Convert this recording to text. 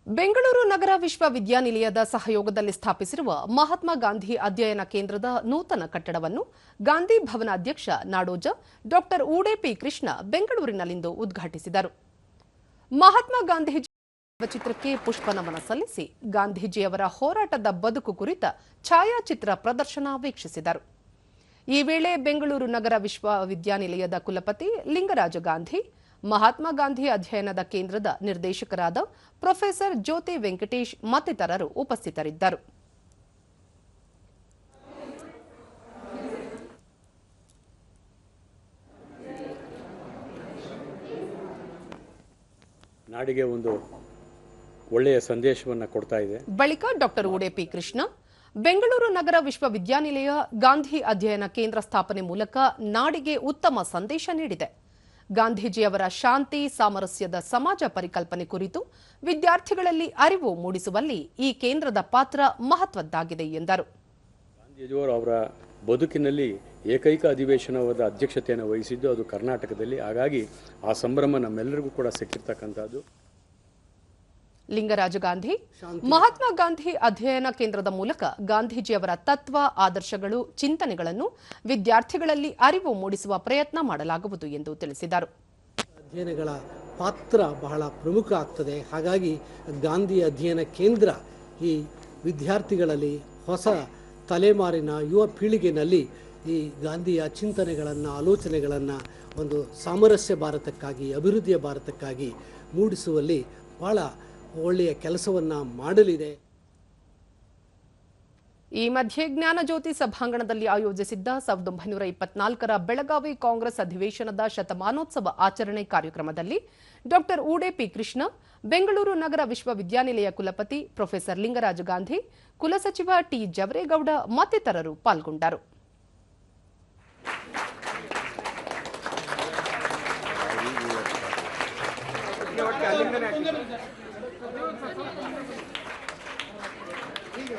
ಬೆಂಗಳೂರು ನಗರ ವಿಶ್ವವಿದ್ಯಾನಿಲಯದ ಸಹಯೋಗದಲ್ಲಿ ಸ್ಥಾಪಿಸಿರುವ ಮಹಾತ್ಮ ಗಾಂಧಿ ಅಧ್ಯಯನ ಕೇಂದ್ರದ ನೂತನ ಕಟ್ಟಡವನ್ನು ಗಾಂಧಿ ಭವನ ಅಧ್ಯಕ್ಷ ನಾಡೋಜ ಡಾ ಉಡೆಪಿ ಕೃಷ್ಣ ಬೆಂಗಳೂರಿನಲ್ಲಿಂದು ಉದ್ಘಾಟಿಸಿದರು. ಮಹಾತ್ಮ ಗಾಂಧೀಜಿ ಚಿತ್ರಕ್ಕೆ ಪುಷ್ಪನಮನ ಸಲ್ಲಿಸಿ ಗಾಂಧೀಜಿಯವರ ಹೋರಾಟದ ಬದುಕು ಕುರಿತ ಛಾಯಾಚಿತ್ರ ಪ್ರದರ್ಶನ ವೀಕ್ಷಿಸಿದರು. ಈ ವೇಳೆ ಬೆಂಗಳೂರು ನಗರ ವಿಶ್ವವಿದ್ಯಾನಿಲಯದ ಕುಲಪತಿ ಲಿಂಗರಾಜ ಗಾಂಧಿ, ಮಹಾತ್ಮ ಗಾಂಧಿ ಅಧ್ಯಯನದ ಕೇಂದ್ರದ ನಿರ್ದೇಶಕರಾದ ಪ್ರೊಫೆಸರ್ ಜ್ಯೋತಿ ವೆಂಕಟೇಶ್ ಮತ್ತಿತರರು ಉಪಸ್ಥಿತರಿದ್ದರು. ನಾಡಿಗೆ ಒಂದು ಒಳ್ಳೆಯ ಸಂದೇಶವನ್ನು ಕೊಡ್ತಾ ಇದೆ. ಬಳಿಕ ಡಾ ಉಡೆಪಿ ಕೃಷ್ಣ ಬೆಂಗಳೂರು ನಗರ ವಿಶ್ವವಿದ್ಯಾನಿಲಯ ಗಾಂಧಿ ಅಧ್ಯಯನ ಕೇಂದ್ರ ಸ್ಥಾಪನೆ ಮೂಲಕ ನಾಡಿಗೆ ಉತ್ತಮ ಸಂದೇಶ ನೀಡಿದೆ. ಗಾಂಧೀಜಿಯವರ ಶಾಂತಿ ಸಾಮರಸ್ಯದ ಸಮಾಜ ಪರಿಕಲ್ಪನೆ ಕುರಿತು ವಿದ್ಯಾರ್ಥಿಗಳಲ್ಲಿ ಅರಿವು ಮೂಡಿಸುವಲ್ಲಿ ಈ ಕೇಂದ್ರದ ಪಾತ್ರ ಮಹತ್ವದ್ದಾಗಿದೆ ಎಂದರು. ಗಾಂಧೀಜಿಯವರು ಅವರ ಬದುಕಿನಲ್ಲಿ ಏಕೈಕ ಅಧಿವೇಶನವಾದ ಅಧ್ಯಕ್ಷತೆಯನ್ನು ವಹಿಸಿದ್ದು ಅದು ಕರ್ನಾಟಕದಲ್ಲಿ. ಹಾಗಾಗಿ ಆ ಸಂಭ್ರಮ ನಮ್ಮೆಲ್ಲರಿಗೂ ಕೂಡ ಸಿಕ್ಕಿರ್ತಕ್ಕಂಥದ್ದು. ಲಿಂಗರಾಜ ಗಾಂಧಿ, ಮಹಾತ್ಮ ಗಾಂಧಿ ಅಧ್ಯಯನ ಕೇಂದ್ರದ ಮೂಲಕ ಗಾಂಧೀಜಿಯವರ ತತ್ವ, ಆದರ್ಶಗಳು, ಚಿಂತನೆಗಳನ್ನು ವಿದ್ಯಾರ್ಥಿಗಳಲ್ಲಿ ಅರಿವು ಮೂಡಿಸುವ ಪ್ರಯತ್ನ ಮಾಡಲಾಗುವುದು ಎಂದು ತಿಳಿಸಿದರು. ಅಧ್ಯಯನಗಳ ಪಾತ್ರ ಬಹಳ ಪ್ರಮುಖ ಆಗ್ತದೆ. ಹಾಗಾಗಿ ಗಾಂಧಿ ಅಧ್ಯಯನ ಕೇಂದ್ರ ಈ ವಿದ್ಯಾರ್ಥಿಗಳಲ್ಲಿ, ಹೊಸ ತಲೆಮಾರಿನ ಯುವ ಪೀಳಿಗೆಯಲ್ಲಿ ಈ ಗಾಂಧಿಯ ಚಿಂತನೆಗಳನ್ನು, ಆಲೋಚನೆಗಳನ್ನು ಒಂದು ಸಾಮರಸ್ಯ ಭಾರತಕ್ಕಾಗಿ, ಅಭಿವೃದ್ಧಿಯ ಭಾರತಕ್ಕಾಗಿ ಮೂಡಿಸುವಲ್ಲಿ ಬಹಳ ಒಳ್ಳೆಯ ಕೆಲಸವನ್ನು ಮಾಡಲಿದೆ. ಈ ಮಧ್ಯೆ ಜ್ಞಾನಜ್ಯೋತಿ ಸಭಾಂಗಣದಲ್ಲಿ ಆಯೋಜಿಸಿದ್ದ 1924ರ ಬೆಳಗಾವಿ ಕಾಂಗ್ರೆಸ್ ಅಧಿವೇಶನದ ಶತಮಾನೋತ್ಸವ ಆಚರಣೆ ಕಾರ್ಯಕ್ರಮದಲ್ಲಿ ಡಾ ಉಡೆಪಿ ಕೃಷ್ಣ, ಬೆಂಗಳೂರು ನಗರ ವಿಶ್ವವಿದ್ಯಾನಿಲಯ ಕುಲಪತಿ ಪ್ರೊಫೆಸರ್ ಲಿಂಗರಾಜ ಗಾಂಧಿ, ಕುಲಸಚಿವ ಟಿ ಜವರೇಗೌಡ ಮತ್ತಿತರರು ಪಾಲ್ಗೊಂಡರು. ಈಗ